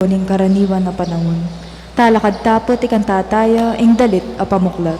Ning karaniwan na panahon, talakad tapot ikan tataya, ing dalit a pamuklat.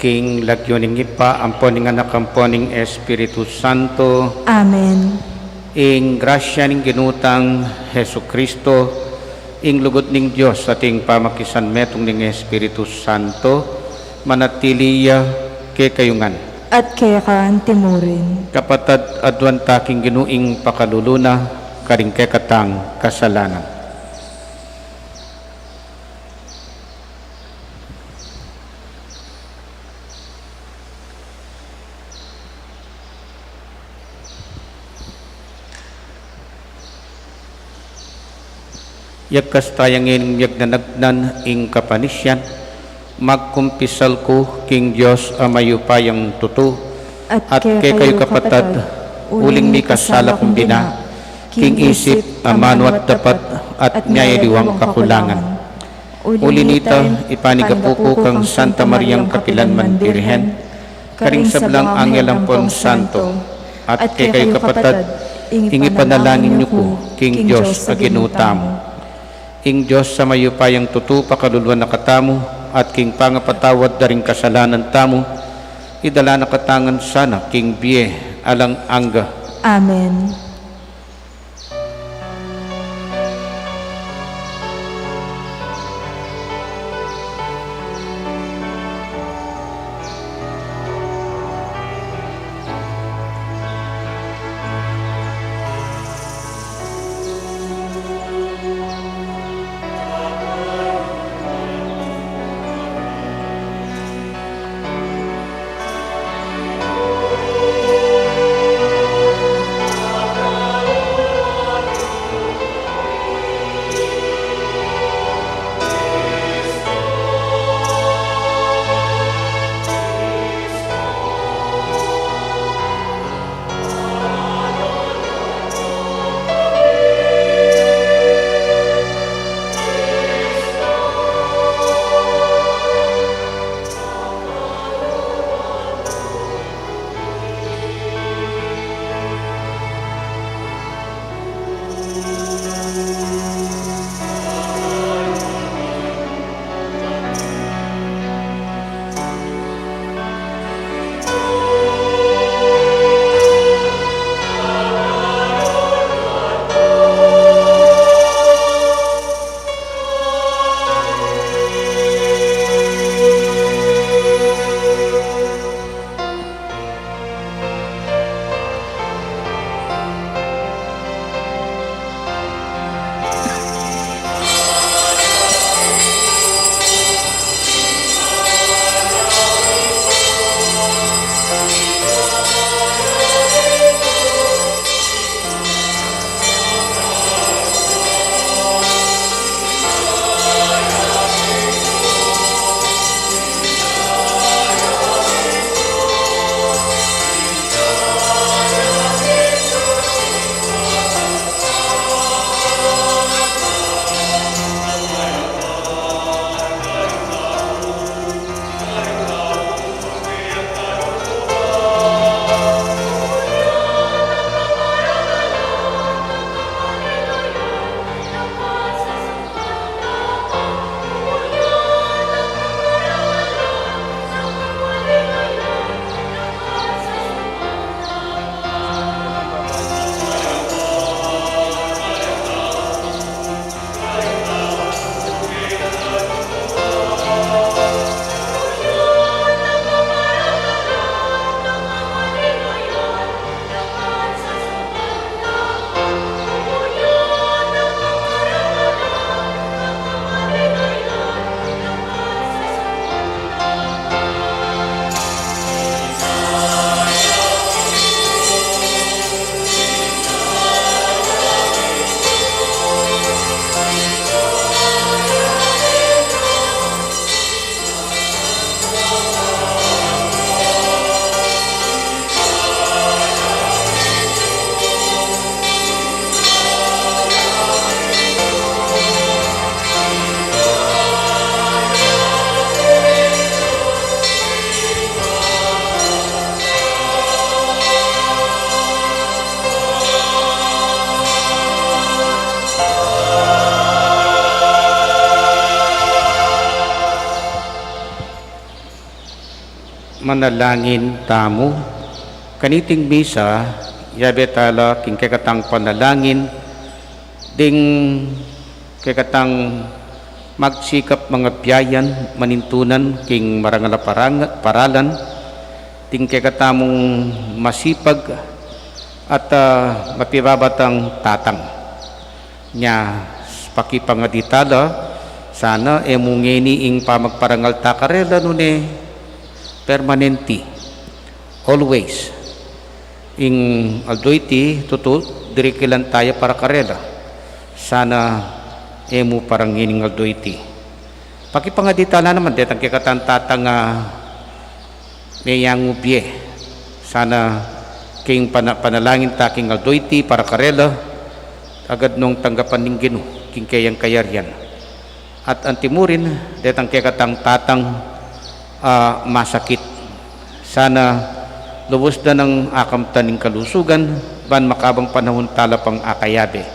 king lagyoning ipa, amponing anak amponing Espiritu Santo, Amen. ing grasya ning ginutang Hesu Kristo, ing lugod ning Dios ating pamakisan metong ning Espiritu Santo, manatiliya kay kayungan. At kaya kaan timurin. Kapatad adwan taking ginuing pakaluluna, karing kay katang kasalanan. Yakas tayangin yagnanagnan ing kapanisyan, magkumpisal ko king Diyos amayupayang tuto, at kay kayo kapatad, uling mi kasala kumbina, king isip amano at dapat at nyaya diwang kakulangan. Uli nita ipanigapuko kang Santa Mariang Kapilanman Birhen, karing sablang angel ampon santo, at kay kayo kapatad, ingi panalangin niyo ko king Diyos aginutamo. King Diyos sa mayupayang tutu pakaluluan na katamu, at king pangapatawad daring kasalanan tamu, idala na katangan sana king biye alang angga. Amen. manalangin tamo. Kaniting misa, yabetala king kekatang panalangin, ding kekatang magsikap mga biyayan, manintunan king marangal paralan, ting kekatamong masipag at mapibabatang tatang. Nya, pakipangaditala, sana emungeni ing pamagparangal takarela nune permanenti, always. Ing aldoiti, tutu, dirikilan tayo para karela. Sana emu parang ngining aldoiti. Pakipangaditala naman, detang kikatantatang mayang ubye. Sana king panalangin taking aldoiti para karela, agad nung tanggapan ng Gino, king kayang kayaryan. At antimurin, detang kikatang tatang masakit. Sana lubos na ng akam taning kalusugan, ban makabang panahon tala pang akayabe.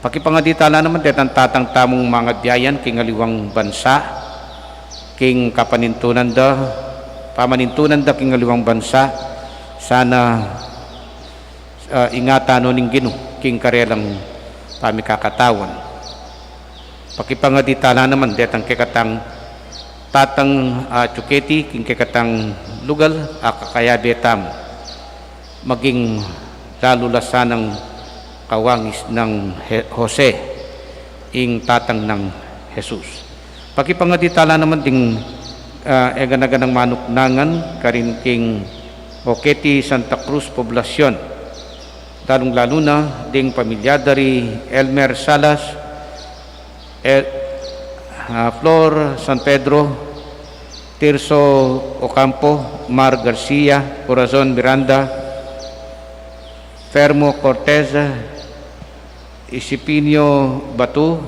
Pakipangaditala naman, detang tatang tamong mga biyayan, king aliwang bansa, king pamanintunan da king aliwang bansa, sana ingatan ning Gino, king karelang pamikakatawan. Pakipangaditala naman, detang kikatang tatang tsuketi, king kikatang lugal, akakayabe tam, maging lalulasan ng kawangis ng Jose, ing tatang ng Jesus. Pakipangaditala naman ding eganaganang manuknangan, karin king Oketi Santa Cruz Poblacion, lalong lalo na ding pamilya dari Elmer Salas, Flor San Pedro, Tirso Ocampo, Mar Garcia, Corazon Miranda, Fermo Cortez, Isipinio Batu,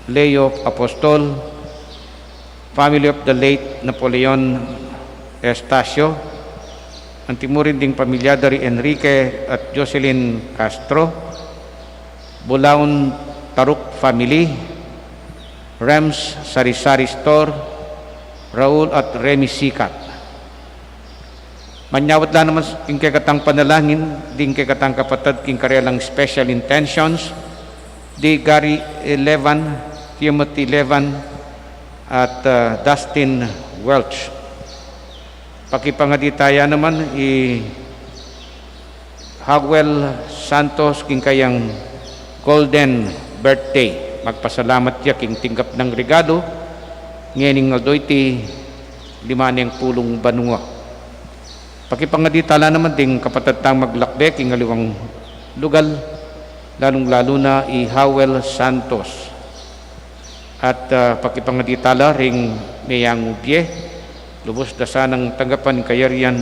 Leo Apostol, family of the late Napoleon Estacio, antimurin ding pamilya dari Enrique at Jocelyn Castro, Bulaon Taruk family, Rems Sari-Sari Store, Raul at Remy Sikat. Manyawat lang naman king kekatang panalangin, ding kekatang kapatid king karelang special intentions, di Gary 11, Timothy 11, at Dustin Welch. Pakipangaditaya naman, Hagwell Santos, king kayang golden birthday. Magpasalamat niya king tinggap ng regalo, ngening aldoyti, lima niyang pulong banunga. Pakipangaditala naman ding kapatatang maglakbek ing aliwang lugal, lalong-lalo na Howell Santos. At pakipangaditala ring mayang ubye, lubos da sanang tanggapan ng kayarian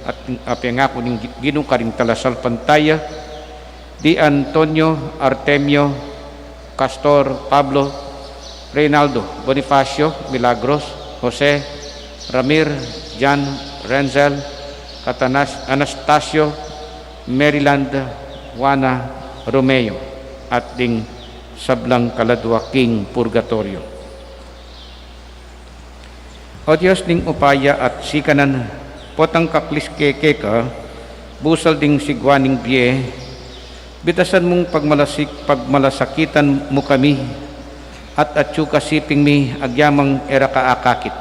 at apyangako ng Ginong karing talasal pantaya, di Antonio Artemio Castor Pablo Reynaldo Bonifacio Milagros Jose Ramir Jan Renzel Anastasio Maryland Juana Romeo at ding sablang kaladwa king purgatorio. O Diyos ning upaya at sikanan, potang kaklis keke ka, busal ding sigwaning biye, bitasan mong pagmalasakitan mo kami, at atyu kasiping mi agyamang era kaakakit.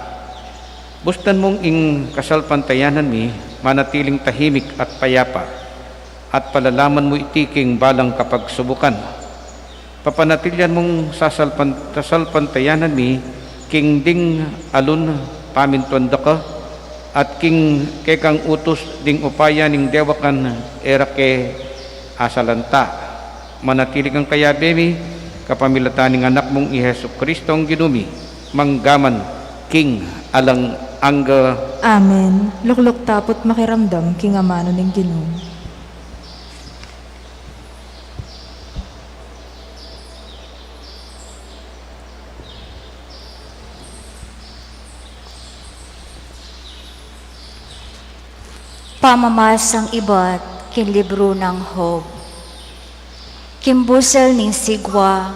Bustan mong ing kasalpantayanan mi, manatiling tahimik at payapa, at palalaman mo itiking balang kapag subukan. Papanatilyan mong sasalpantayanan mi, king ding alun pamintuanda ka, at king kekang utos ding upaya ning dewakan era ke asalanta. Manatili kang kayabe mi, kapamilatan ng anak mong Hesus Kristo ang ginumi, manggaman, king alang angga. Amen. Lukluk tapot makiramdam, king amano ng Ginoo. Pamamasang iba't kin libro ng Hob. Kimbusel ning sigwa,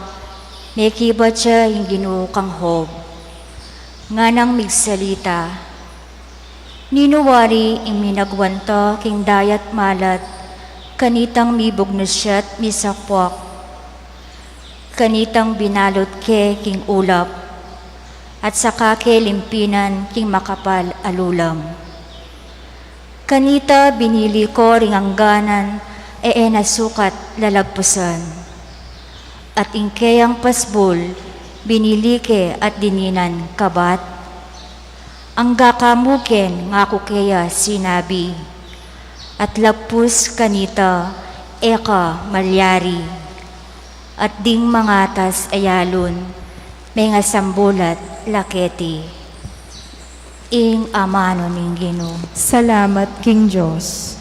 may kibat siya yung Ginoo kang Hob. Nga nang migsalita, Ninuwari ing minagwanta king dayat malat, kanitang mibog na siyat misakwak, kanitang binalot ke king ulap, at saka ke limpinan king makapal alulam. Kanita binili ko ring hangganan, nasukat lalagpusan. At ingkeyang pasbol, binili ke at dininan kabat. Ang gakamuken nga kaya sinabi, at lagpus kanita, eka malyari. At ding mangatas ayalon, may nga sambulat laketi. Ing amano ning Ginoo. Salamat, King Diyos.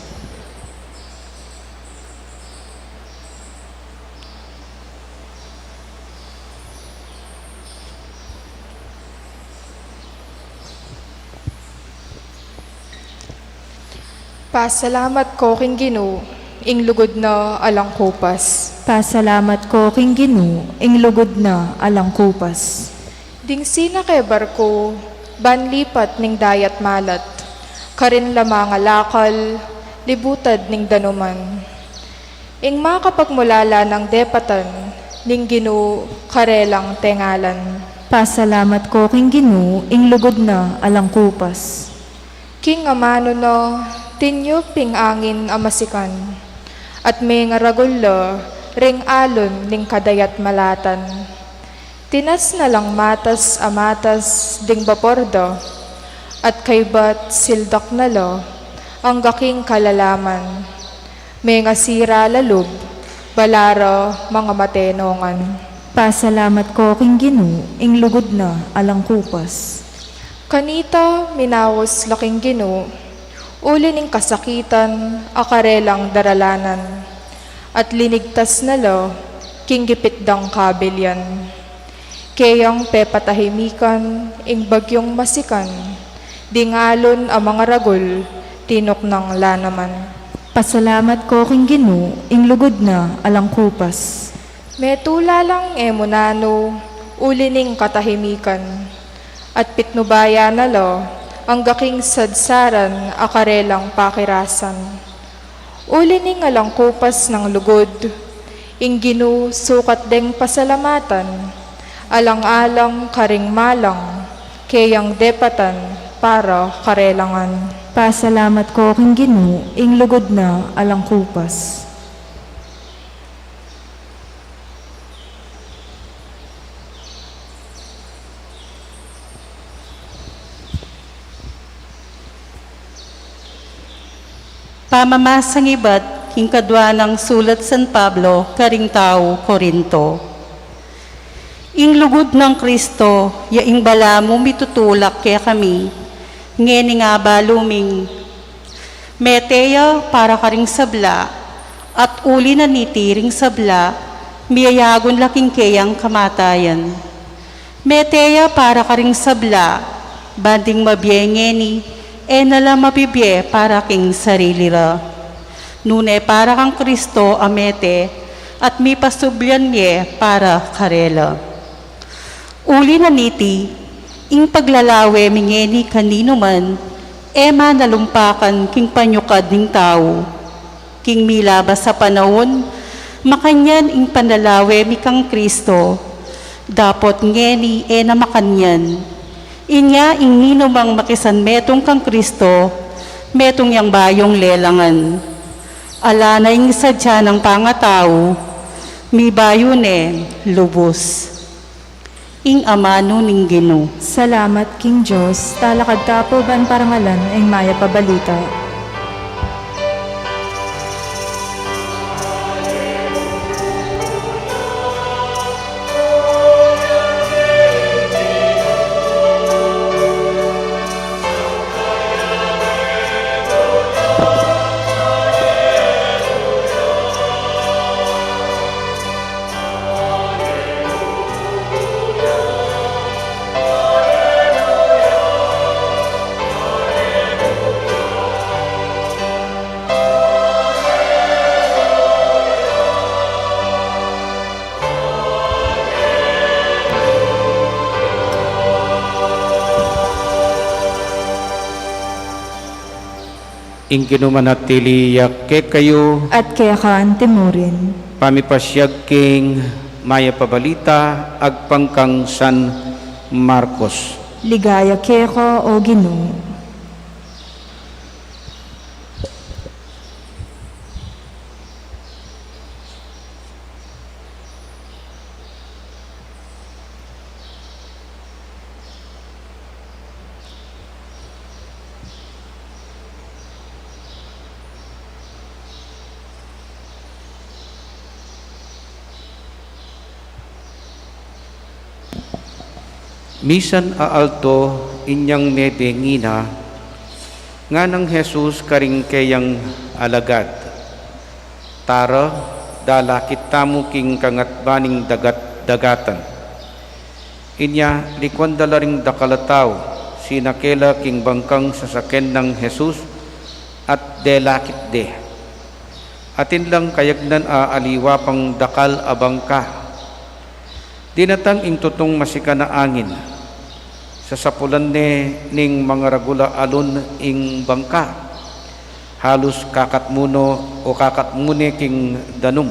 Pasalamat ko king Ginoo, ing lugod na alang kupas. Pasalamat ko, King Ginoo, ing lugod na alang kupas. Ding sina kay barko, banlipat ning dayat malat, karin lamang alakal, libutad ning danuman. Ing makapagmulala ng depatan, ning Ginoo karelang tengalan. Pasalamat ko, King Ginoo, ing lugod na alang kupas. King amano no, tinyo ping angin amasikan, at may nga ragullo, ring alon ning kadayat malatan. Tinas na lang matas amatas ding bapordo, at kaybat sildak na lo, ang gaking kalalaman. May nga sira lalub, balaro mga matenongan. Pasalamat ko, King Ginoo, ing lugod na alang kupas. Kanita minawos laking Ginoo, uli ning kasakitan, akarelang daralanan, at linigtas na lo, king gipitdang kabilyan. Kayang pepatahimikan, ing bagyong masikan, dingalon ang mga ragul, tinok ng lanaman. Pasalamat ko, King Ginoo, ing lugod na alang kupas. Metula lang emunano, uli ning katahimikan, at pitnubaya na lo, ang gaking sadsaran akarelang pakirasan. Uli ning alang kupas ng lugod, ing Ginoo sukat deng pasalamatan, alang-alang karing malang, kayang depatan para karelangan. Pasalamat ko, King Ginoo, ing lugod na alang kupas. Pamamasang iba't king kadwa ng sulat San Pablo, karing tao, Korinto. Ing lugod ng Kristo, yaing bala mo mitutulak kaya kami, ngeni nga baluming. Meteya para karing sabla, at uli na nitiring sabla, miyayagon laking kayang kamatayan. Meteya para karing sabla, banding mabiyengeni, nala mabibye para king sarili ra. Nune para kang Kristo amete, at mi pasubyan ye para karela. Uli na niti, ing paglalawe mingeni kanino man, ema nalumpakan king panyukad ning tao. King milabas sa panahon, makanyan ing panlalawe mi kang Kristo, dapot ngeni na makanyan. Inya ing ninumang makisan metong kang Kristo, metong yang bayong lelangan. Ala na ing sadya ng pangatao, mi bayone lubos. Ing amano ning Ginoo. Salamat, King Diyos, talakad tapo ban parangalan ing maya pabalita. ing kinumanatiliyak ke kayo, at kaya kaan timurin. pamipasyag king maya pabalita, agpangkang San Marcos. Ligaya keko o Ginoo. Misan aalto inyang medengina, nga ng Jesus karing kayang alagad. Tara, dalakit tamo king kangatbaning dagatan. Inya, likwan dalaring dakalataw, sinakela king bangkang sasaken ng Jesus, at delakit de. Atin lang kayagnan aliwa pang dakal abangka. Dinatang ing tutong masika na angin, sa sapulan ning mga ragula alon ing bangka, halos kakatmuno o kakatmune king danum.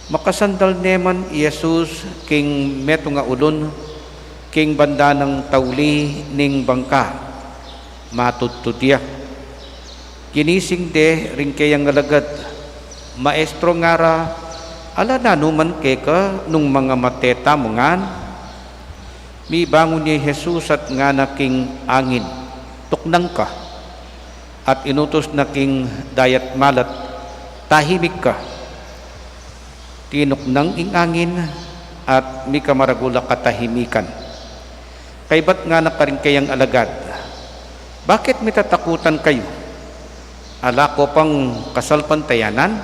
Makasandal neman Jesus king meto nga ulon, king banda ng tauli ning bangka, matutudya. Kinising de ring kayang alagad, maestro ngara, ala nanuman keka nung mga mateta mungan. Mi bangon ni Jesus at nga naking angin, tuknang ka, at inutos na king dayat malat, tahimik ka. Tinuknang ing angin, at mi kamaragula katahimikan. Kay ba't nga na karing kayang alagad? Bakit mitatakutan kayo? Ala ko pang kasalpantayanan?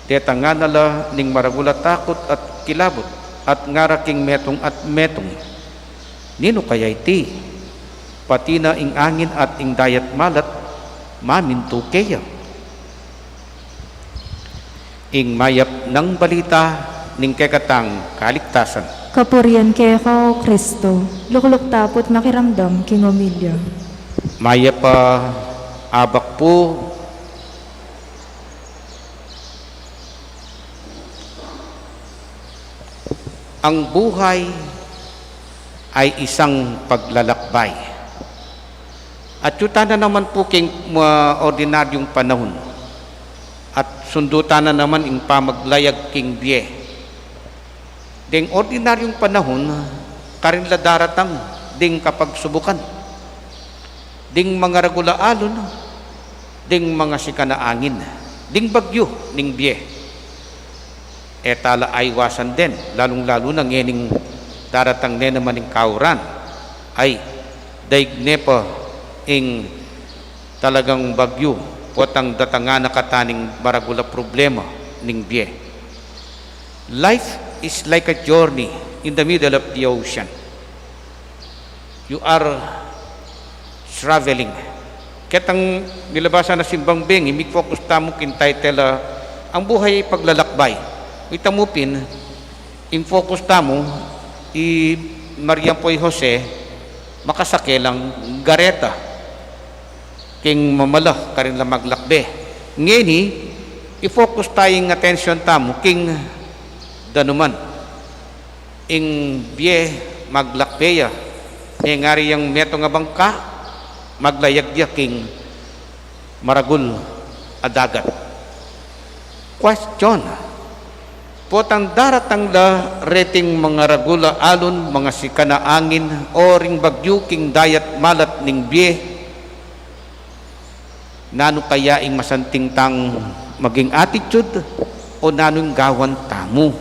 Deta nga nala ning maragula takot at kilabot, at ngaraking metong at metong. Nino kaya iti? Pati na ing angin at ing dayat malat, maminto kaya. Ing mayap ng balita, ning kekatang kaligtasan. Kapurian keko o Kristo, lukluk tapot makiramdam king omilya. Mayap abak po, ang buhay ay isang paglalakbay. At yuta na naman po king ordinaryong panahon. At sundutan na naman ing pamaglayag king biye. Ding ordinaryong panahon, karinla daratang ding kapagsubukan. Ding mga ragula alon, ding mga sikana angin, ding bagyo ning biye. Etala ay wasan din, lalong-lalo na ngening daratang ne naman ng kauran, ay daig ne pa ing talagang bagyo, potang datanga na kataning maragula problema ning biye. Life is like a journey in the middle of the ocean. You are traveling. Ketang nilabasan na simbang beng, imig-focus tamo kin title, ang buhay ay paglalakbay. Itamupin, in focus tamo, Mariam Poy Jose, makasakelang gareta, king mamala, karin lang maglakbe. Ngeni, i-focus tayong attention tamo, king danuman, ing biye maglakbeya, ngari yung meto nga bangka, maglayagya king maragul adagat. Question. Potang daratang la reting mga ragula alon, mga sikana angin, o ring bagyo king dayat malat ning biye. Nano kaya ing masanting tang maging attitude o nanong gawan tamo?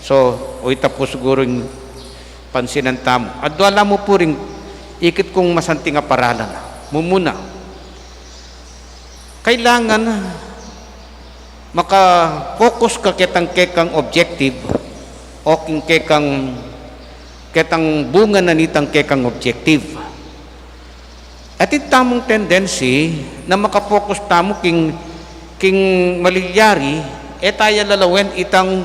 So, o itapos siguro yung pansinan tamo. At wala mo po rin ikit kong masanting aparalan. Mumuna. Kailangan maka-focus ka kekang objective o ketang bunga na nitang kekang objective. At itamong tendency na maka-focus tamo king malilyari, etaya lalawen itang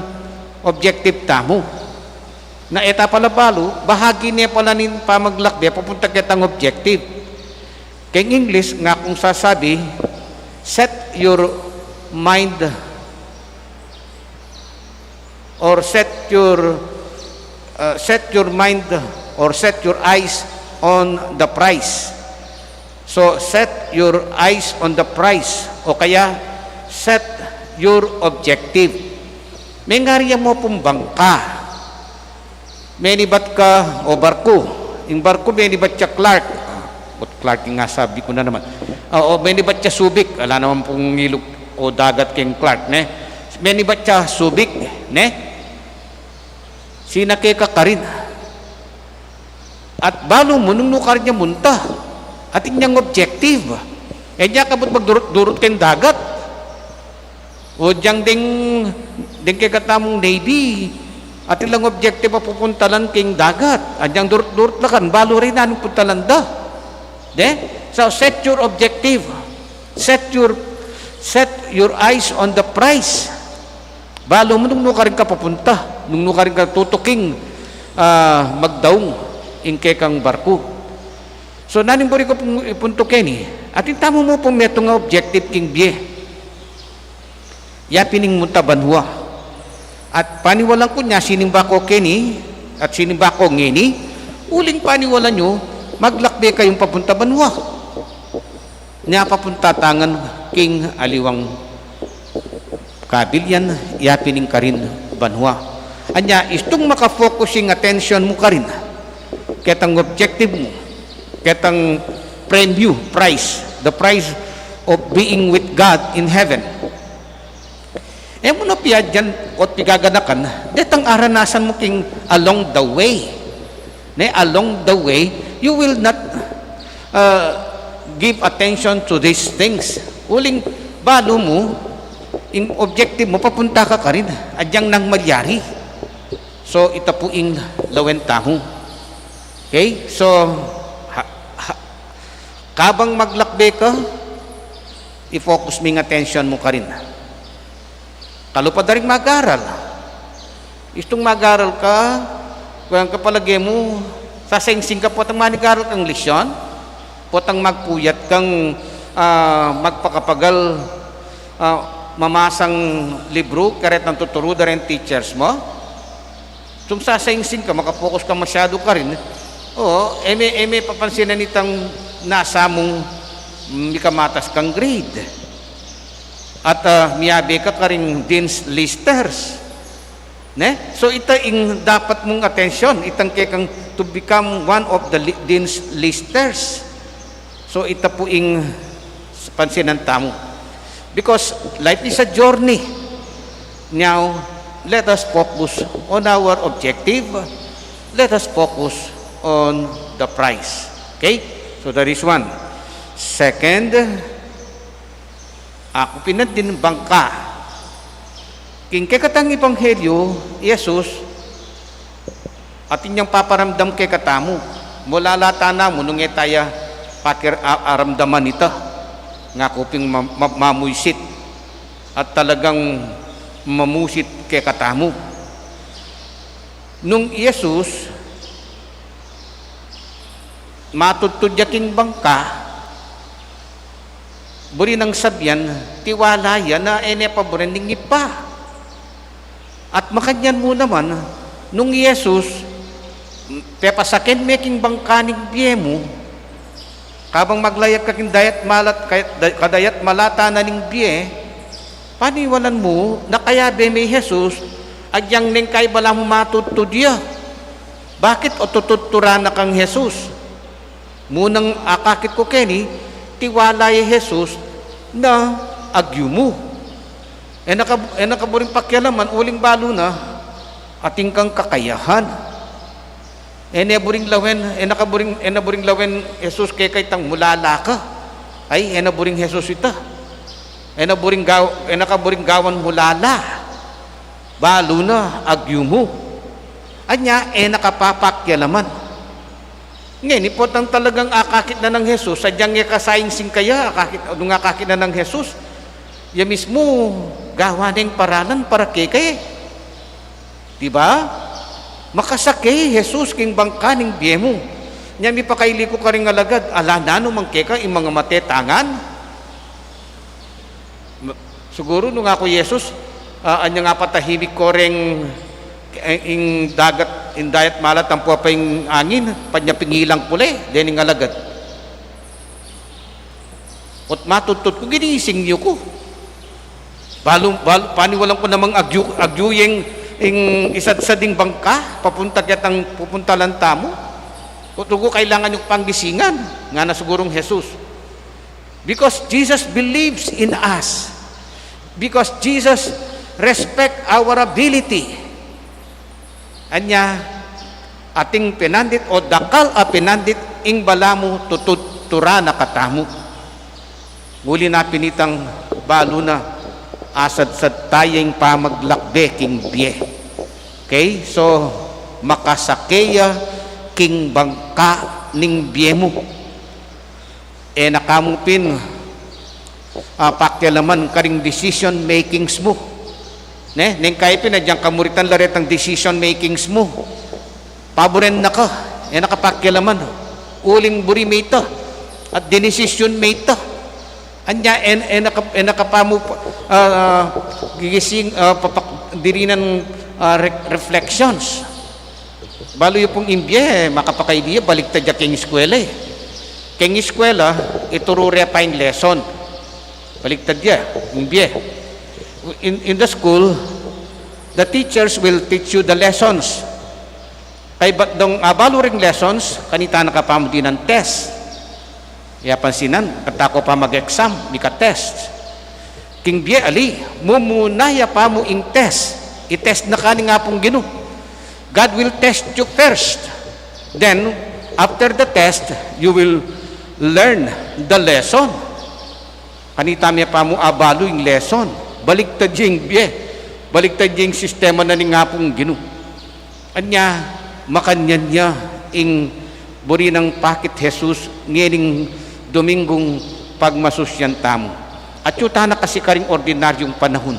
objective tamo. Na eta pala balo, bahagi niya pala nin pamaglakbe, papunta ketang objective. Kay English nga kung sasabi, set your mind or set your mind or set your eyes on the prize. So, set your eyes on the prize o kaya set your objective. May ngariya mo pong bangka. May nibat ka o barko. Yung barko may nibat siya Clark. Clark yung nga sabi ko na naman. O may nibat siya Subic. Ala naman pong ilog o dagat kayong Clark. Ne? May nibat siya Subic. Ne? Sinakeka ka rin. At balo mo nung nukar niya munta. At inyang objective. E niya kabut magdurot-durot kayong dagat. O diyang ding kay katamong Navy. At ilang objective pa pupuntalan kayong dagat. At diyang durot-durot na kan. Balo rin na nung puntalan da. So set your objective. Set your eyes on the prize. Balo mo nung nukarin ka papunta. Nung nukarin ka tutuking magdaong ingke kang barko. So nanimbori ko pong ipunto keni. At intamo mo pong meto nga objective king biye. Yapining munta banwa. At paniwalang ko niya sinimba ko keni at sinimba ko ngeni. Uling paniwala nyo, maglakbe kayong papunta banwa. Niya papunta tangan king aliwang kabilyan, yapining ka rin banwa. Anya, istong makafocusing attention mo ka rin. Ketang objective mo, ketang preview, prize, the prize of being with God in heaven. Eh mo na piya dyan, o pigaganakan, detang aranasan mo king along the way. Ne, along the way, you will not give attention to these things. Uling balo mo, in objective mo, papunta ka ka rin, adyang nang malyari. So, ita po ing lawen taho. Okay? So, kabang maglakbe ka, i-focus ming attention mo ka rin. Kalupad na rin mag-aral. Istong mag-aral ka, kung kapalagay mo, sasengsing ka po atang manigaral kang lesyon, po atang magpuyat kang magpakapagal mamasang libro, karet ng tuturo da rin teachers mo. Kung sasengsing ka, makapokus ka masyado ka rin, eme papansin na nitang nasa mong mikamatas kang grade. At miyabe ka rin dean's listers. Ne? So ita ing dapat mong atensyon, itang kekang to become one of the dean's listers. So ita po ing pansinan tamo. Because life is a journey. Now, let us focus on our objective. Let us focus on the prize. Okay? So that is one. Second, ako pinadin bangka. King kekatang Ebanghelyo, Jesus, at inyang paparamdam kay katamu. Mula lata na mo nung etaya aramdaman ita. Nga kuping mamuysit. At talagang mamusit kay katamu. Nung Jesus, matutudyaking bangka, buri ng sabyan, tiwala yan na ene paborending ipa. At makanyan mo naman, nung Jesus, pepasakin making bangkaning biye mo, kabang maglayag kaking dayat malat, kadayat malata na ning biye, paniwalan mo, na kaya be may Jesus, agyang ning kay bala mo matutudya. Bakit o tututura na kang Jesus? Munang akakit ko keni, tiwala yung Jesus na agyo mo. Nakaburing pakyalaman, uling balo na, ating kang kakayahan. Naburing lawen, Jesus kay tang mulala ka. Ay, naburing Jesus ita. Nakaburing gawan mulala. Balo na, agyo mo. Anya, nakapapakyalaman. Ngayon, ipotang talagang akakit na ng Jesus, sadyang kasaying kaya, akakit na ng Jesus, ya mismo, gawaning paralan para kay. Diba? Makasakay, Jesus, king bangkaning biye mo. Nya mi pakaili ko karing alagad, ala nano mangkeka yung mga matetangan. Siguro nung ako Yesus, anya nga patahimik ko ring ing dagat, in dayat malat ang puwapa yung angin, panya pingilang puli, din yung alagad. At matutut ko, ginising niyo ko. Paniwalang ko namang agyu yung isad-sading bangka, papunta ang pupunta lang tamo. Tugo kailangan yung panggisingan nga na sigurong Jesus. Because Jesus believes in us. Because Jesus respect our ability. Anya ating pinandit o dakal a pinandit ing balamu tutura na katamu. Muli na pinitang balo na asad sa tayeng pamaglakbe king biye. Okay? So makasakeya king bangka ning biye mo. Nakamupin pakialaman karing decision makings mo. Neng kaya pinadyang kamuritan laret ang decision makings mo. Paboren na ka. Nakapakialaman. Uling buri mate at decision mate. Anya nakapamu gigising dirinan reflections. Balo yung pong imbye, makapakaidiya, balik tadya king eskwela eh. King eskwela, iturure pa yung lesson. Balik tadya, imbye. In the school, the teachers will teach you the lessons. Kay dong balo ring lessons, kanita nakapamu din ng test. Kaya pansinan, katako pa mag-exam, di ka test. King biye, ali, mumunaya pa mo ing test. I-test na kani nga pong gino. God will test you first. Then, after the test, you will learn the lesson. Kanita miya pa mo abalo yung lesson. Baliktad yung biye. Baliktad yung sistema na ni nga pong gino. Anya, makanyan niya ing buri ng pakit Jesus ngayon Domingong pagmasusyan tamo. At yuta na kasi karing ordinaryong panahon.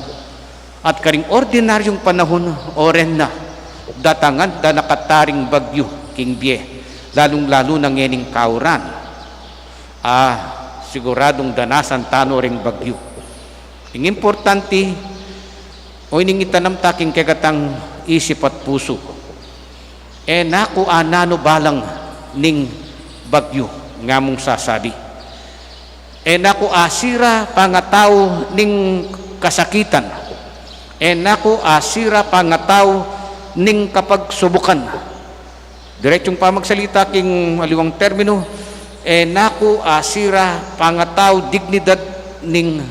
At karing ordinaryong panahon, oren na, datangan da nakataring bagyo, king biye, lalong-lalo na ngening kauran. Siguradong danasan tano ring bagyo. Ang importante, o ining itanam taking kagatang isip at puso. Naku anano balang ning bagyo, nga mong sasabi. Naku asira pangataw ning kasakitan. Naku asira pangataw ning kapagsubukan. Diretsong pamagsalita king aliwang termino, naku asira pangataw dignidad ning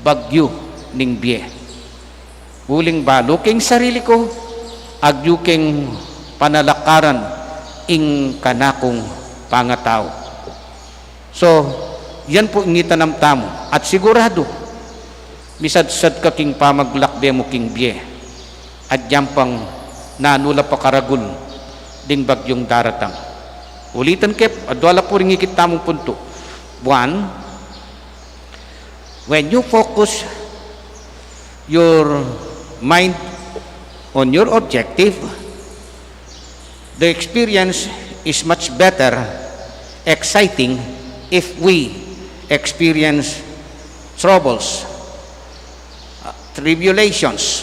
bagyo ning biye. Huling balo king sarili ko, agyo king panalakaran ing kanakong pangataw. So, yan po ingitanam tamo. At sigurado, misad-sad ka king pamaglakbe mo king biye. At yan pang nanula pa karagul ding bagyong daratang. Ulitan kep, adwala po rin ikit tamong punto. One, when you focus your mind on your objective, the experience is much better, exciting, if we experience troubles, tribulations,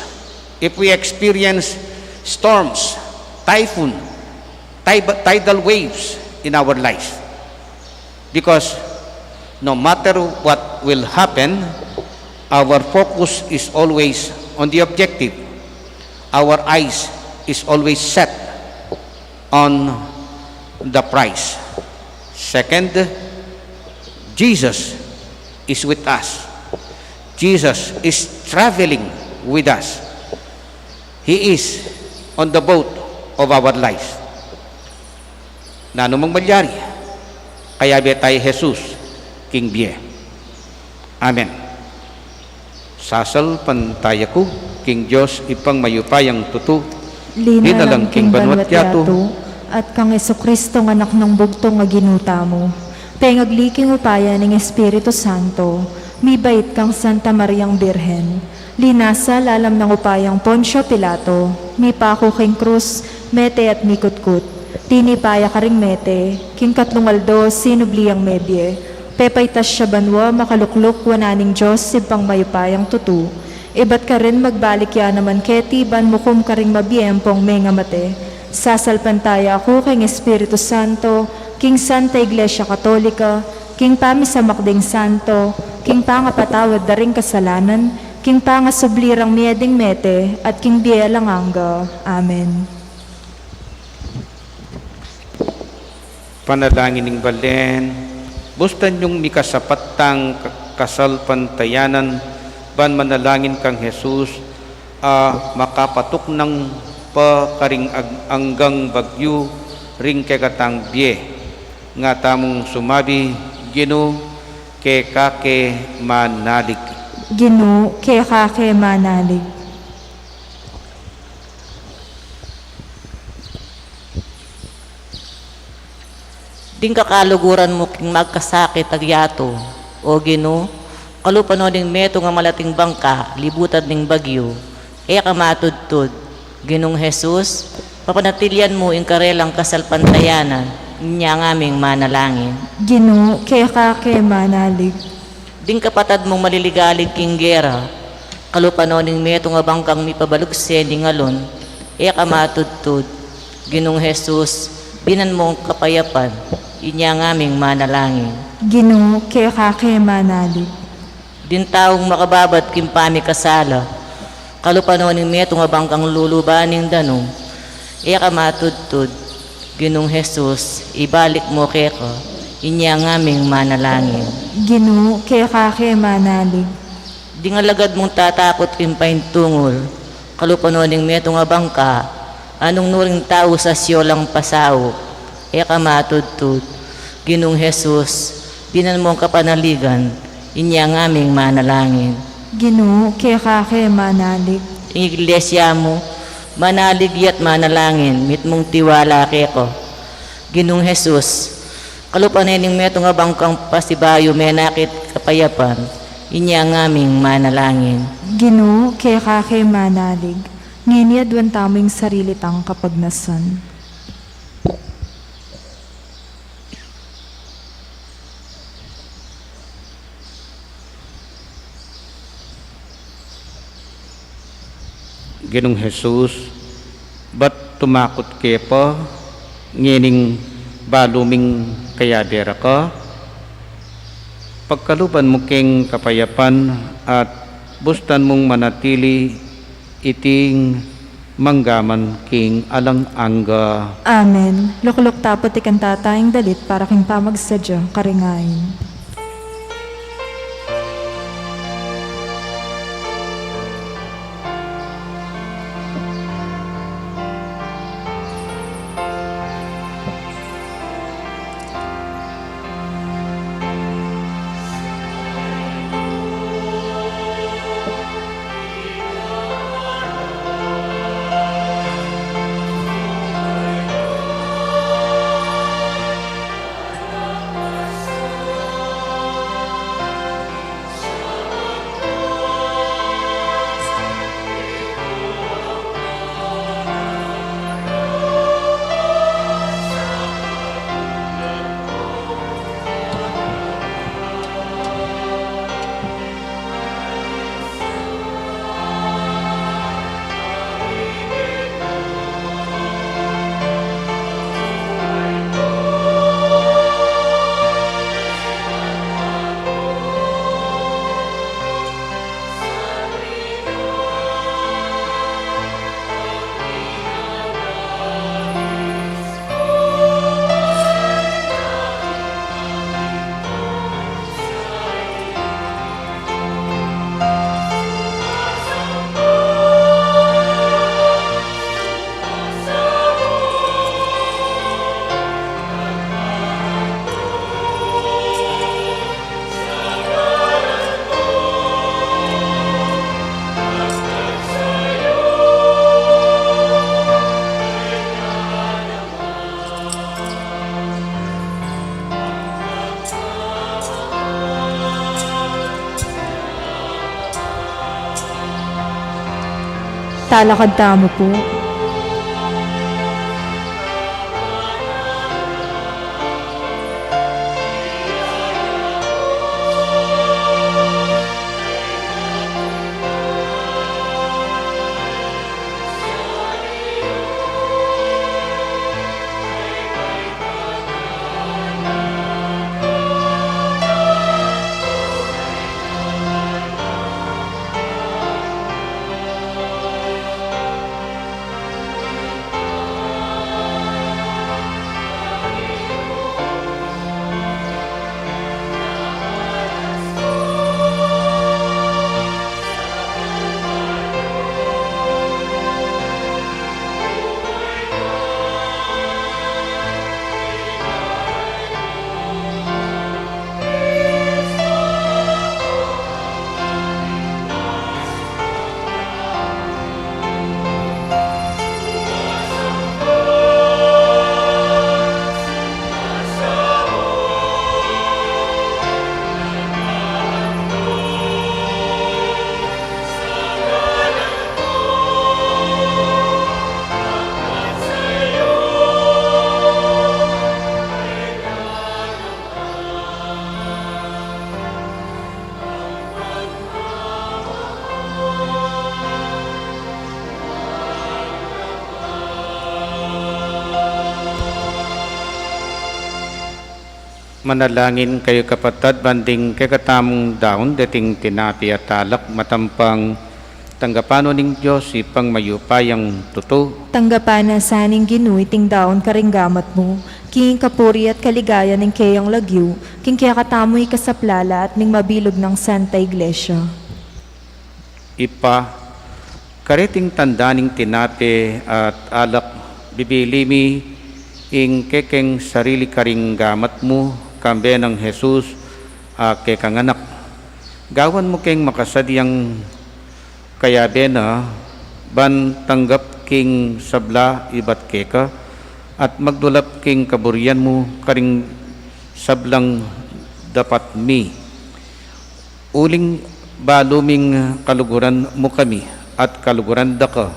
if we experience storms, typhoon, tidal waves in our life. Because no matter what will happen, our focus is always on the objective. Our eyes is always set on the prize. Second, Jesus is with us. Jesus is traveling with us. He is on the boat of our life. Na anumang malyari, kaya biya tayo Jesus, King Biye. Amen. Sasal pantaya ko, King Diyos, ipang mayupayang tutu, Linalang king banwat yato, at kang Esokristo ng anak ng bugtong nga ginuta mo. Pengagliking upaya ng Espiritu Santo, mibait kang Santa Mariang Birhen. Linasa lalam ng upayang Poncio Pilato, mipako king krus, mete at mikutkut. tinipaya karing mete, king katlungaldo, sinubliang medye, pepaytas siya banwa, makalukluk, wananing Diyos, sibang mayupayang tutu. Ibat ka rin magbalik ya naman keti, ban mukum ka ring mabiyempong may ngamate. Sasalpantaya ako king Espiritu Santo, king Santa Iglesia Katolika, king pamisamakding santo, king pangapatawad daring kasalanan, king pangasublirang mieding mete, at king bielang angga. Amen. Panalangin ng balen, bustan yung mikasapatang kasalpantayanan, ban manalangin kang Jesus, makapatok ng pakaring anggang bagyo, ring kegatang biye, nga tamong sumabi, Gino, kekake manalig. Ginu, kekake manalig. Ding kakaluguran mo king magkasakit agyato, o Gino, kalupano ding meto nga malating bangka, libutan ning bagyo, kamatudtud, Ginong Jesus, papanatilian mo ing karelang kasalpantayanan, niya ng aming manalangin. Ginu, kekake manalig. Ding kapatad mong maliligalig king gera, kalupano ning meto nga bangkang mipabalugsen ning alon, kamatudtud, Ginong Jesus, binan mong kapayapan, inya ng aming manalangin. Ginu, kekake manalig. Din taong makababat kimpami kasala, kalupano ning meto nga bangkang lulubaning danong, kamatudtud, Ginong Jesus, ibalik mo keko, inya ng aming manalangin. Ginu, kekake manalig. Di nga lagad mong tatakot kimpain tungol, kalupano ning meto nga bangka, anong nuring tao sa siyolang pasao, kamatudtud, Ginong Jesus, binan mong kapanaligan, inya ng aming manalangin. Ginu, kekake manalig. Ing iglesia mo, manalig yat manalangin, mit mong tiwala keko. Ginong Jesus, kalupanening meto nga bangkang pasibayo menakit kapayapan, inya ng aming manalangin. Ginu, kekake manalig. Nginiadwan taming sarili tang kapagnasan. Ginong Jesus, ba't tumakot kayo pa? Ngining baluming kayadera ka? Pagkaluban mo king kapayapan at bustan mong manatili iting manggaman king alang angga. Amen. Lukluk tapot ikan tatayang dalit para king pamagsadya karingain. Talakad tamo po. Manalangin kayo kapatid, banding kakatamong daon, dating tinapi at alak, matampang tanggapano ning Diyos, ipang mayupayang tuto. Tanggapan na saning ginuiting daon karinggamat mo, king kapuri at kaligaya ng kayang lagyo, king kaya katamoy kasaplala at ning mabilog ng Santa Iglesia. Ipa, kariting tandaning tinapi at alak, bibilimi, ing kekeng sarili karinggamat mo, kambe ng Jesus, kekang anak. Gawan mo keng makasadyang kayabe na, ban tanggap king sabla ibat keka, at magdulap king kaburian mo, karing sablang dapat mi. Uling baluming kaluguran mo kami, at kaluguran da ka,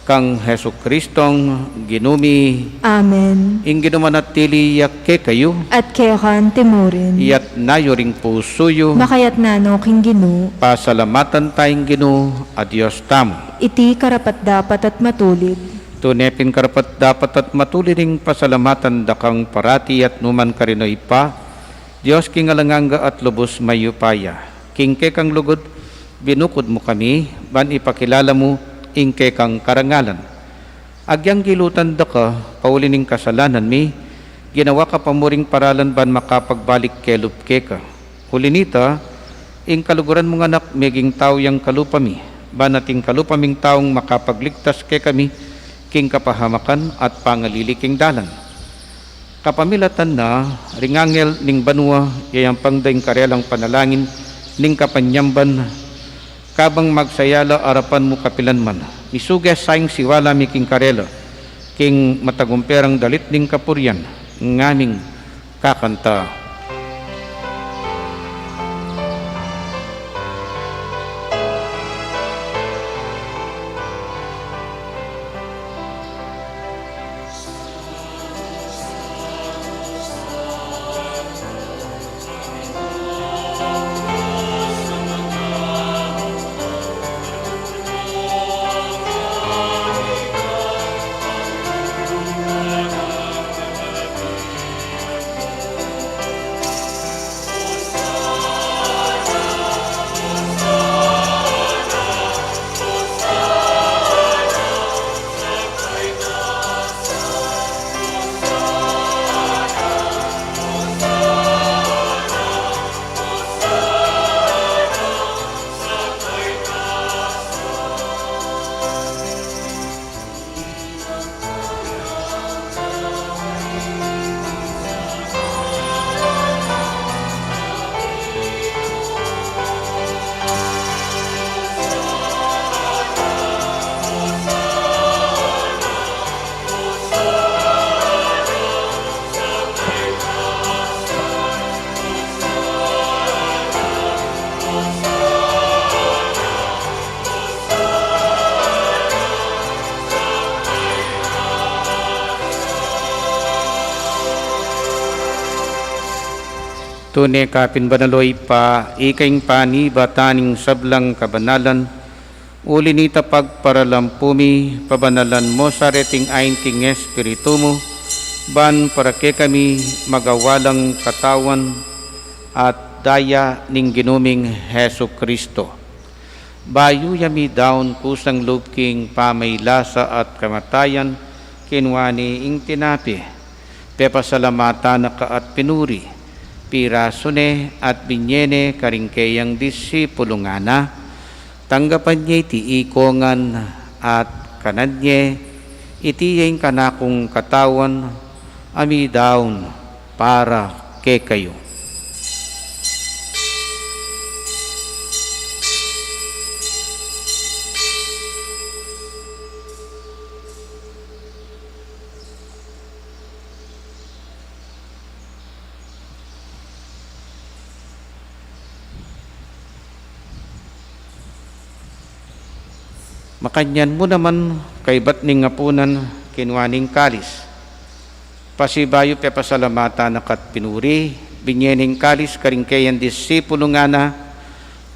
kang Heso Kristong ginumi, Amen. ing ginumanatili yakke kayo, At kayo kan timurin, iyat nayo ring pusuyo, makayat nano king ginu, pasalamatan tayong ginu, adios tamo. iti karapat dapat at matulid. Tunepin karapat dapat at matuli ring pasalamatan dakang parati at numan karinoy pa, Diyos king alanganga at lubos mayupaya. King kekang lugod, binukod mo kami, ban ipakilala mo, ingke kang karangalan. Agyang gilutan da ka, paulining kasalanan mi, ginawa ka pamuring paralan ban makapagbalik kelup keka. Hulinita, ing kaluguran mong anak, meging tao yang kalupami, ban nating kalupaming taong makapagligtas ke kami, king kapahamakan at pangaliliking dalan. Kapamilatan na, ringangel ning banwa, yayang pangdaing karelang panalangin, ning kapanyamban, kabang magsayala arapan mo kapilan man. Misuges sayang siwala mi king karela, king matagumperang dalit ning kapuryan, ngaming kakanta. Tune kapin banaloy pa, ikaing pani bataning sablang kabanalan, uli nita pagparalampumi, pabanalan mo sa reting ain king espiritu mo, ban para ke kami magawalang katawan at daya ning ginuming Heso Kristo. Bayu yami daon kusang lupking pamaylasa at kamatayan, kinwani ing tinapi, pepasalamatan na ka at pinuri, pirasone at binyene karingkeyang disipulo nga na, tanggapan niya iti ikongan at kanadye, itiyeng kanakong katawan, ami daon para ke kayo. Makanyan mo naman kay batning ngapunan kinwaning kalis. Pasibayo pe pasalamata na kat pinuri, binyening kalis karingkeyan disipulo nga na,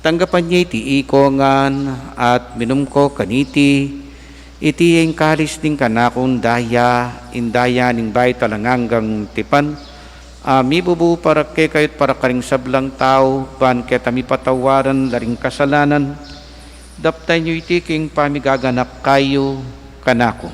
tanggapan niya iti ikongan at minumko kaniti, iti yung kalis ning kanakong daya, indaya ning bay talanganggang tipan, Mi bubu para kay kayot para karing sablang tao, ban kita mi patawaran laring kasalanan, daptay nyo iti king pamigaganak kayo kanako.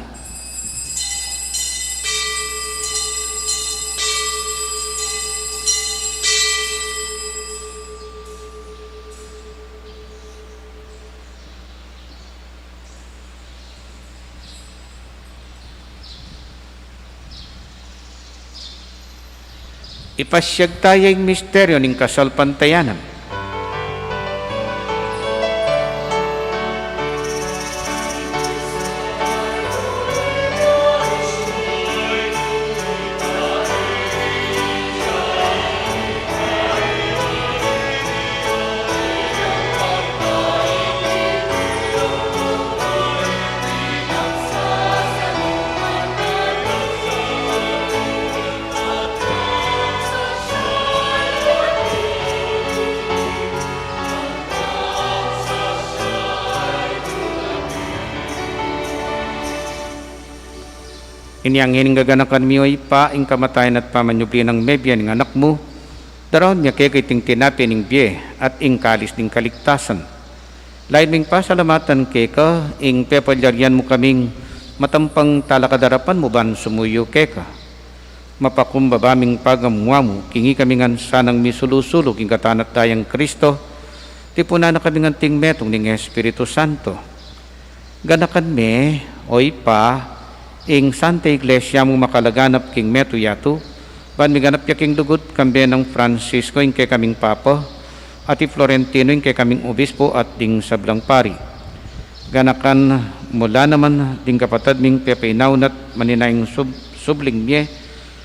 Ipasyag tayo yung misteryo ng kasalpantayanan. Ini ang hining gaganakan miyoy pa ing kamatayan at pamanyubli ng mebya ng anak mo, daron niya kay ting tinapi ning biye at ing kalis ning kaligtasan. Lain ming pasalamatan kay ka, ing pepalyaryan mo kaming matampang talakadarapan mo ban sumuyo kay ka. Mapakumbabaming pagamwa mo, kingi kami ngan sanang misulusulo king katanat tayang Kristo, tipuna na kami ngan ting metong ning Espiritu Santo. Ganakan me, oy pa, ing Santa Iglesia mo makalaganap king meto yato, ban miganap ya king dugot kambe ng Francisco ing kay kaming Papa, at Florentino ing kay kaming Obispo at ding sablang pari. Ganakan mula naman ding kapatad ming pepainawnat maninaing subling miye,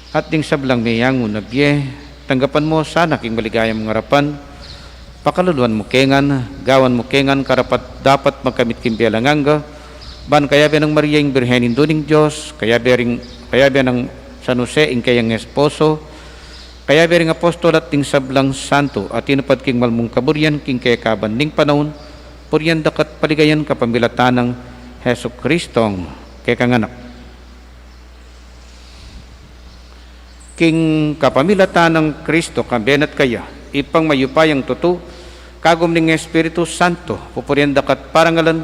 at ding sablang miyang unabye, tanggapan mo sana king maligayang mga harapan, pakaluluan mo kengan, gawan mo kengan karapat dapat magkamit king bialanganga, ban kaya ba ng Maria ing Birhen induning Diyos, kaya ba ng San Jose ing kayang esposo, kaya ba ring apostol at ting sablang santo, at tinupad king malmong kaburyan king kaya kaban ning panahon, puryan dakat paligayan kapambilatan ng Heso Kristong kaya kanganak. King kapamilatan ng Kristo kambenat kaya, ipang mayupayang tutu, kagom ning Espiritu Santo, pupuryan dakat parangalan,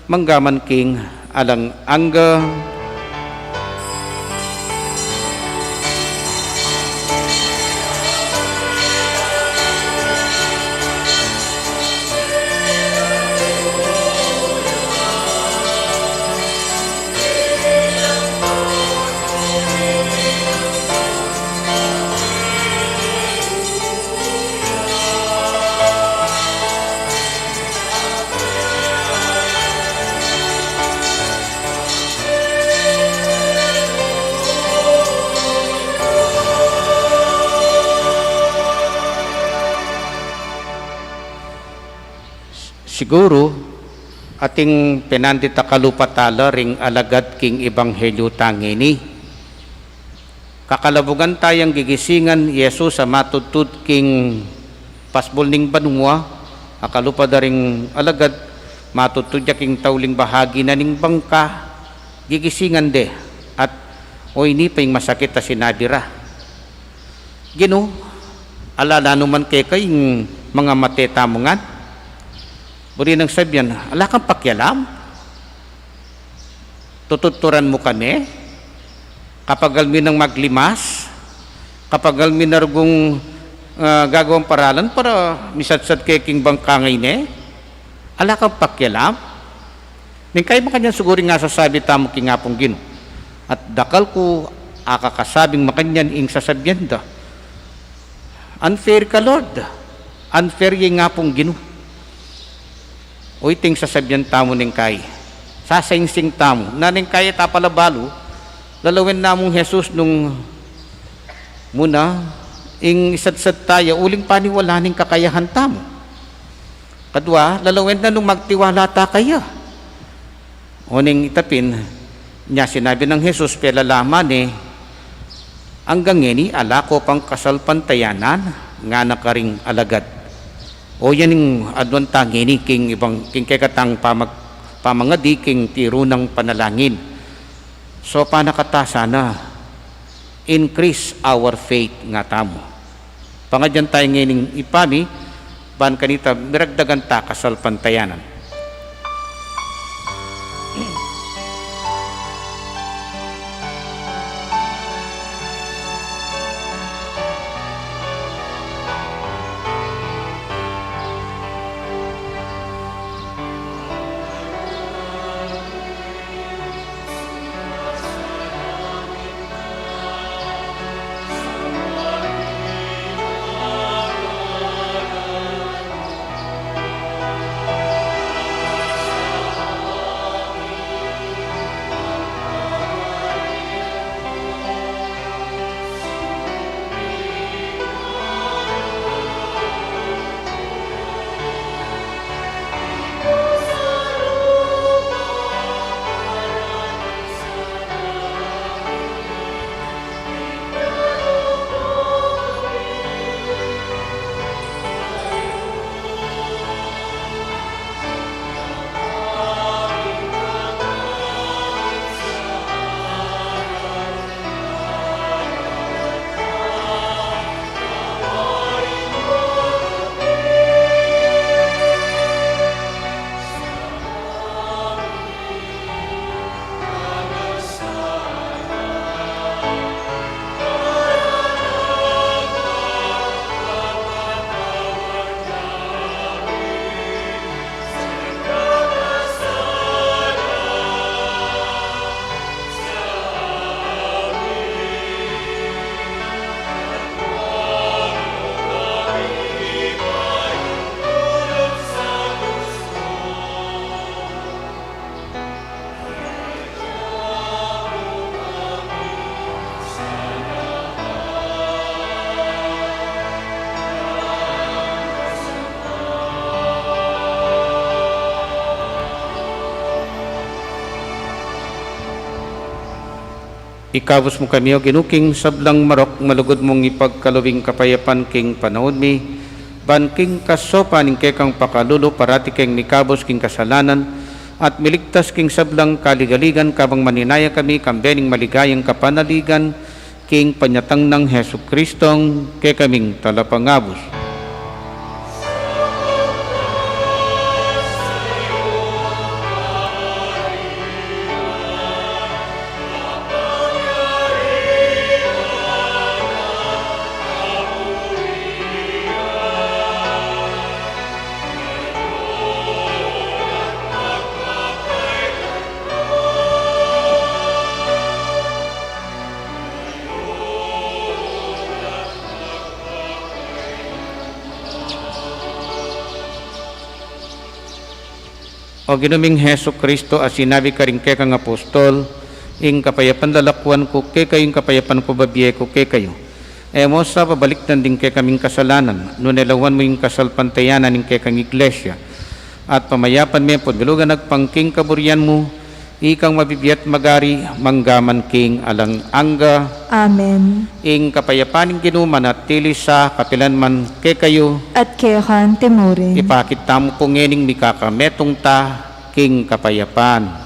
manggaman king alang angga. Siguro, ating pinandita kalupatala ring alagad king Ebanghelyo tangini. Kakalabugan tayang gigisingan Yesus sa matutut king pasbol ning banwa, akalupada ring alagad matutudya king tauling bahagi na ning bangka, gigisingan de, at o ini pa yung masakit na sinabira. Gino, alala naman kay kayong mga matetamungan, buri nang sabihan, ala kang pakialam, tututuran mo kami, kapag almin ng maglimas, kapag almin narugong gagawang paralan para misatsat kay king bangkangay ne, ala kang pakialam, ning kayo ba kanyan siguro nga sasabi tamo king apong Gino, at dakal ko akakasabing makanyan ing sasabihan da, unfair ka Lord, unfair yung apong Gino. O iting sasabihan tamo ning kay, sasaingsing tamo, na ning kay tapalabalo, lalawin namong Jesus nung muna, ing isadsad tayo, uling paniwala ning kakayahan tamo. Kadwa, lalawin na nung magtiwala ta kaya. O ning itapin, niya sinabi ng Jesus, pelalaman hanggang ngini, ala ko pang kasalpantayanan, nga nakaring alagad. O yan yung adwan tangini king kay katang pamangadi king tiro ng panalangin. So panakata sana increase our faith nga tamo. Pangadyan tayo ngayon ipami, ban kanita miragdagan ta kasal pantayanan. Ikabos mo kami o ginuking sablang marok malugod mong ipagkalubing kapayapan king panahon mi ban king kasopa ning kekang pakalulo parati king nikabos king kasalanan at miligtas king sablang kaligaligan kabang maninaya kami kambening maligayang kapanaligan king panyatang ng Hesu Kristong ke kaming talapangabos. O ginuming Hesu Kristo as sinabi ka rin kay kang apostol, ing kapayapan lalakwan ko kay kayong kapayapan ko babiye ko kay kayo. E mo sa pabaliktad din kay kaming kasalanan, no nelawan mo yung kasalpantayanan ning kay kang iglesia. At pamayapan mo po, galugan nagpangking kaburian mo, ikang mabibiyat magari, manggaman king alang angga. Amen. Ing kapayapan ing ginuman at tili sa kapilanman kay kayo, At kehan timurin. ipakit tamo po ngening mikakametong ta king kapayapan.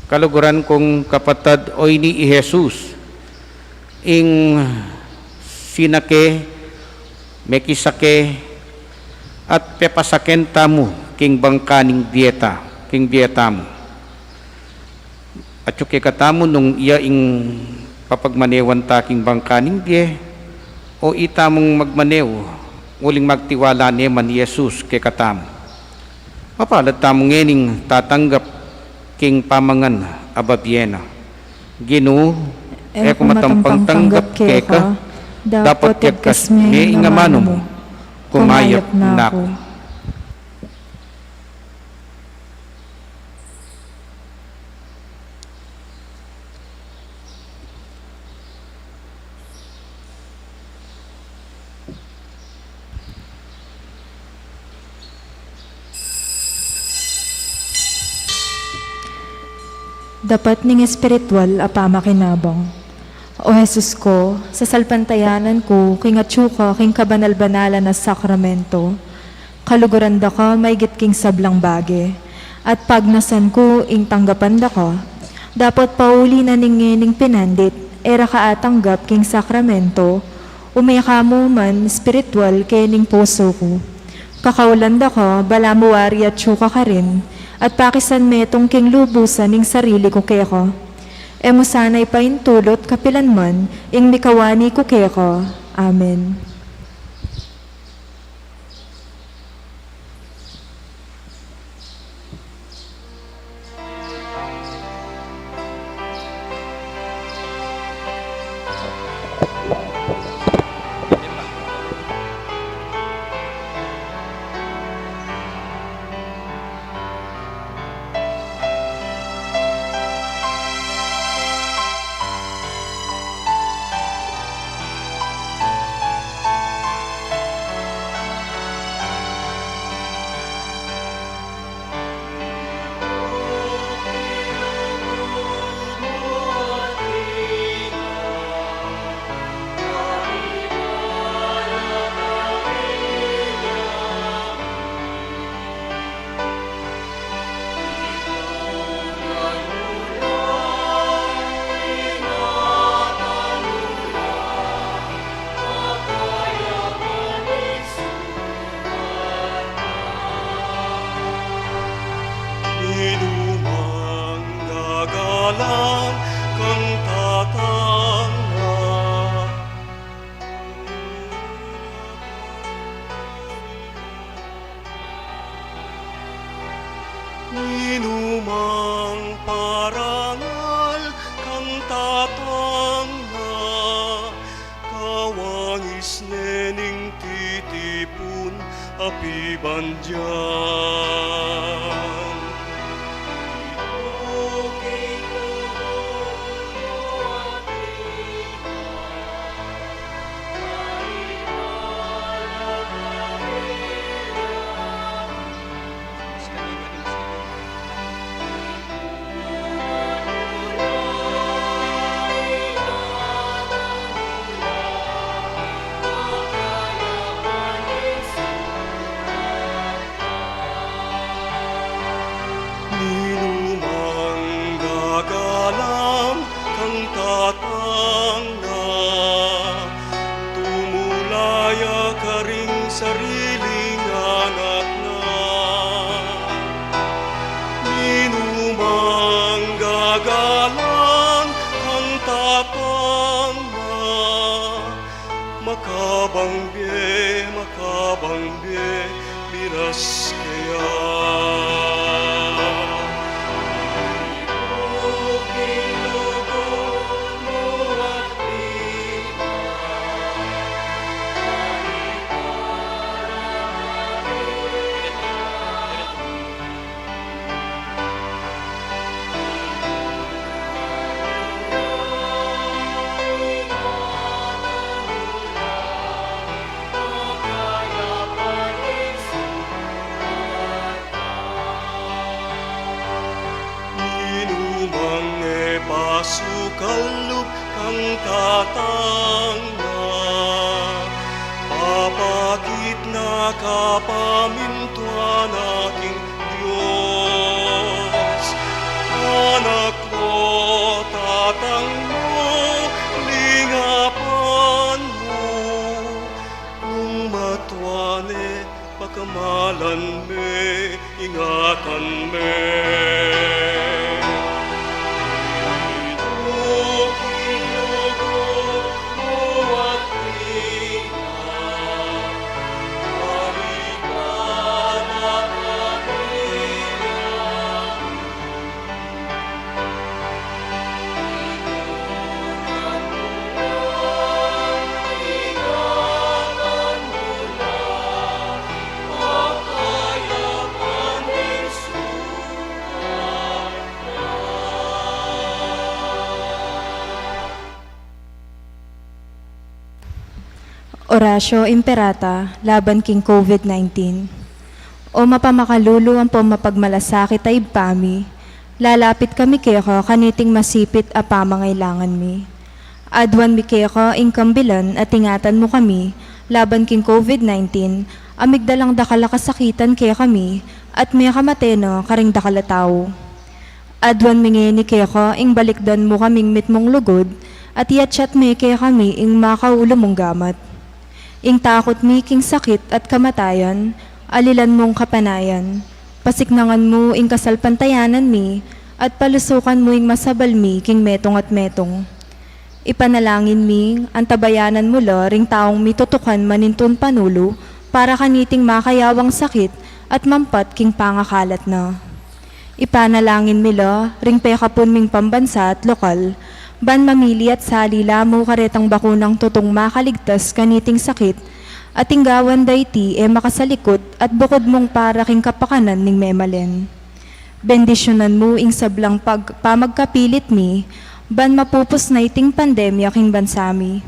kaluguran kong kapatad oy ni Jesus, ing sinake, mekisake, at pepasaken tamu, king bangkaning dieta, king dieta mo. At yung kikatamo nung iya ing papagmanewan taking bangkaning die, o itamong magmanew, uling magtiwala ni man Jesus kikatamo. Mapalad tamong ngening tatanggap king pamangan ababyena. Ginoo, kung matampang tanggap keka, dapat yagkas me ingamano mo, kumayap na ako. Dapat ning espiritual apama kinabang. O Jesus ko, sa salpantayanan ko, king atsuka, king kabanal-banalan na sakramento, kaluguran da ka, may king sablang bage, at pagnasan ko, ing tanggapan da ka, dapat pauli na ning pinandit, era ka atanggap king sakramento, umaya mo man, espiritual, kening puso ko. Kakaulan da ka, bala mo wari at tsuka ka rin, at pakisan metong king lubusan ning sarili ko keko. Emo sanay pa intulot kapilan man, ing mikawani ko keko. Amen. Inumang parangal kang tatangna, kawangis nening titipun api bandyan. Ninumang gagalang kang tatangna, tumulaya ka ring sariling anak na. Ninumang gagalang kang tatangna, makabangge, biras kaya. dalan me, ingatan me. Orasyo Imperata laban king COVID-19. O mapamakalulu ang mapagmalasakit ay pami, lalapit kami keko kaniting masipit a pamangailangan mi. Adwan mi keko ingkambilan at ingatan mo kami, laban king COVID-19, amigdalang dakala kasakitan kaya kami, at may kamateno karing dakala tao. Adwan mi ngeni keko ing balikdan mo kaming mitmong lugod, at yatsyat mi kaya kami ing makaulo mong gamat. Ing takot mi king sakit at kamatayan, alilan mong kapanayan. Pasiknangan mo ing kasalpantayanan mi, at palusukan mo ing masabal mi king metong at metong. Ipanalangin mi, antabayanan mo lo ring taong mitutukan manintun panulo, para kaniting makayawang sakit at mampat king pangakalat na. Ipanalangin mi lo ring pekapun ming pambansa at lokal, ban mamili at salila mo karetang bakunang tutong makaligtas kaniting sakit, at tinggawan dayti makasalikot at bukod mong para king kapakanan ning memalen. Bendisyonan mo ing sablang pamagkapilit mi, ban mapupos na iting pandemya king bansami.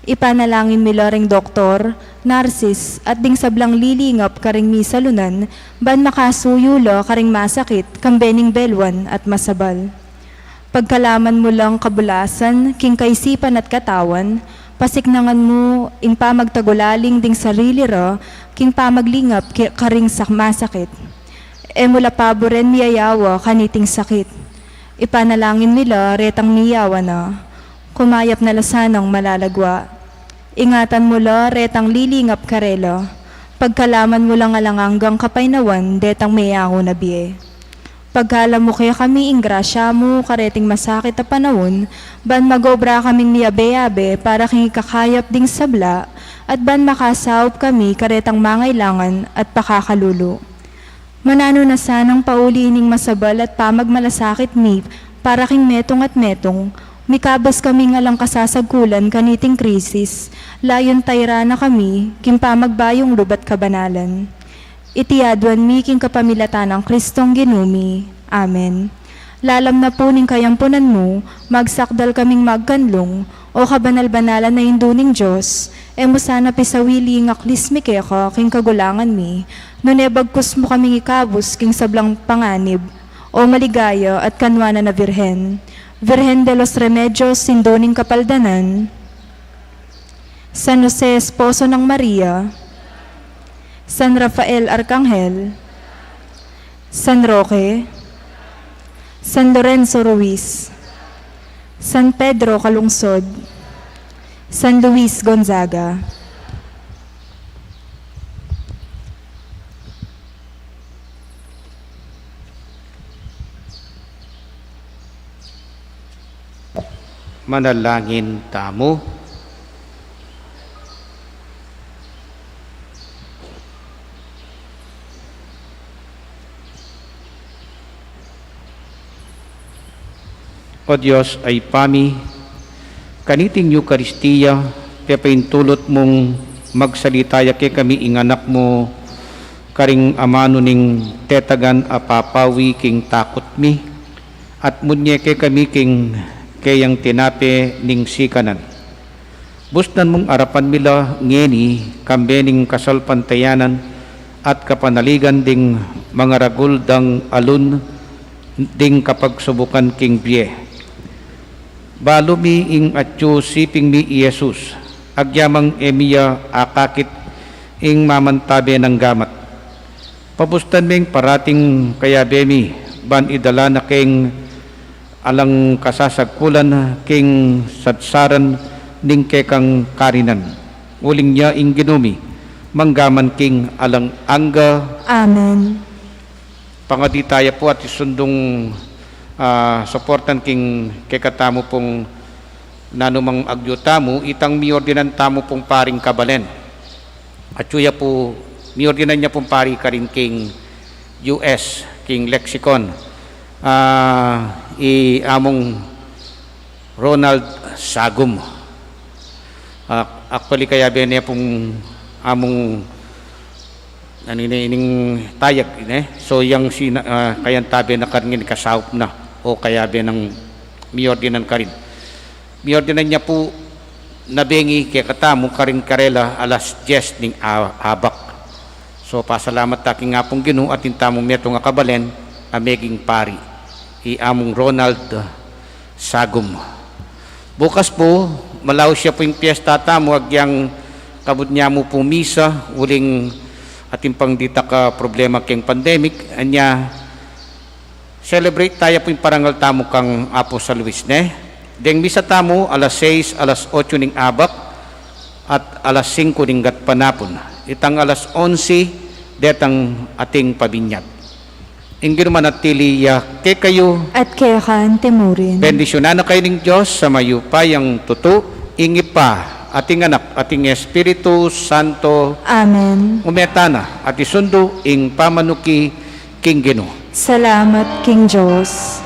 Ipanalangin mi ring doktor, narsis, at ding sablang lilingap karing mi salunan, ban makasuyulo karing masakit, kambening belwan at masabal. Pagkalaman mo lang kabulasan, king kaisipan at katawan, pasiknangan mo ing pamagtagulaling ding sarili ro, king pamaglingap karing masakit. Mula paboren miyayawa kaniting sakit. Ipanalangin nila retang niyawa na, kumayap na lasanang malalagwa. Ingatan mo la retang lilingap karelo, pagkalaman mo lang alanganggang kapainawan detang mayaho na biye. Pagkala mo kaya kami ing grasya mo kareting masakit na panahon, ban magobra kaming niyabe-yabe para king kakayap ding sabla, at ban makasawop kami karetang mangailangan at pakakalulo. Manano na sanang paulining masabal at pamagmalasakit mi, para king metong at metong, mikabas kami nga lang kasasagkulan kaniting krisis, layon tayra na kami, king pamagbayong lubat kabanalan. Itiadwan mi king kapamilatan ng Kristong ginumi. Amen. Lalam na po ning kayampunan mo, magsakdal kaming magkanlong, o kabanal-banalan na induning Diyos, mo sana pisawili ng aklis mi keko king kagulangan mi, nunebagkus mo kaming ikabus king sablang panganib, o maligaya at kanwana na Virhen. Virhen de los Remedios, sindoning kapaldanan, San Jose, esposo ng Maria, San Rafael Arcangel, San Roque, San Lorenzo Ruiz, San Pedro Calungsod, San Luis Gonzaga. Manalangin tamo. O Diyos ay pami, kaniting Eucharistia, pepaintulot mong magsalitaya kay kami inganak mo, karing amano ning tetagan apapawi king takot mi, at munye kay kami king kayang tinape ning sikanan. Busnan mong arapan mila ngeni, kambening kasalpantayanan, at kapanaligan ding mga ragul dang alun, ding kapagsubukan king biye. Balo mi ing atyo siping mi Iesus, agyamang emiya akakit ing mamantabe ng gamat. Pabustan ming parating kaya bemi, ban idala na king alang kasasagkulan king satsaran ning kekang karinan. Uling niya ing ginumi, manggaman king alang angga, Amen. pangaditaya po at isundong supportan king kekatamo pong nanumang agyotamo, itang miordinan tamo pong paring kabalen. At suya po, miordinan niya pong pari ka rin king US, king Lexicon. Among Ronald Sagum. Actually, kaya ba niya pong among ining tayag. So, yung kayan tabi na karingin kasawap na o kaya ba ng miordinan ka rin. Miordinan niya po nabengi kaya katamo karing karela alas 10 ning habak. So pasalamat taking nga pong Ginoo at intamong meto nga kabalen ameging pari. Among Ronald Sagum. Bukas po, malaw siya po yung piyesta tamo agyang kabud niya mo po misa uling ating pang dita ka problema keng pandemic. Anya celebrate tayo po yung parangal tamo kang Apo sa Luis Deng misa tamo alas 6, alas 8 ning abak at alas 5 ning gat panapon. Itang alas 11 detang ating pabinyag. Ingin man at tiliya ke kayo. At kaya kaan temurin. Bendisyonan na kayo ng Diyos sa mayupayang tuto. Ingi pa ating anak, ating Espiritu Santo. Amen. Umetana at isundo ing pamanuki king Ginoo. Salamat, King Diyos.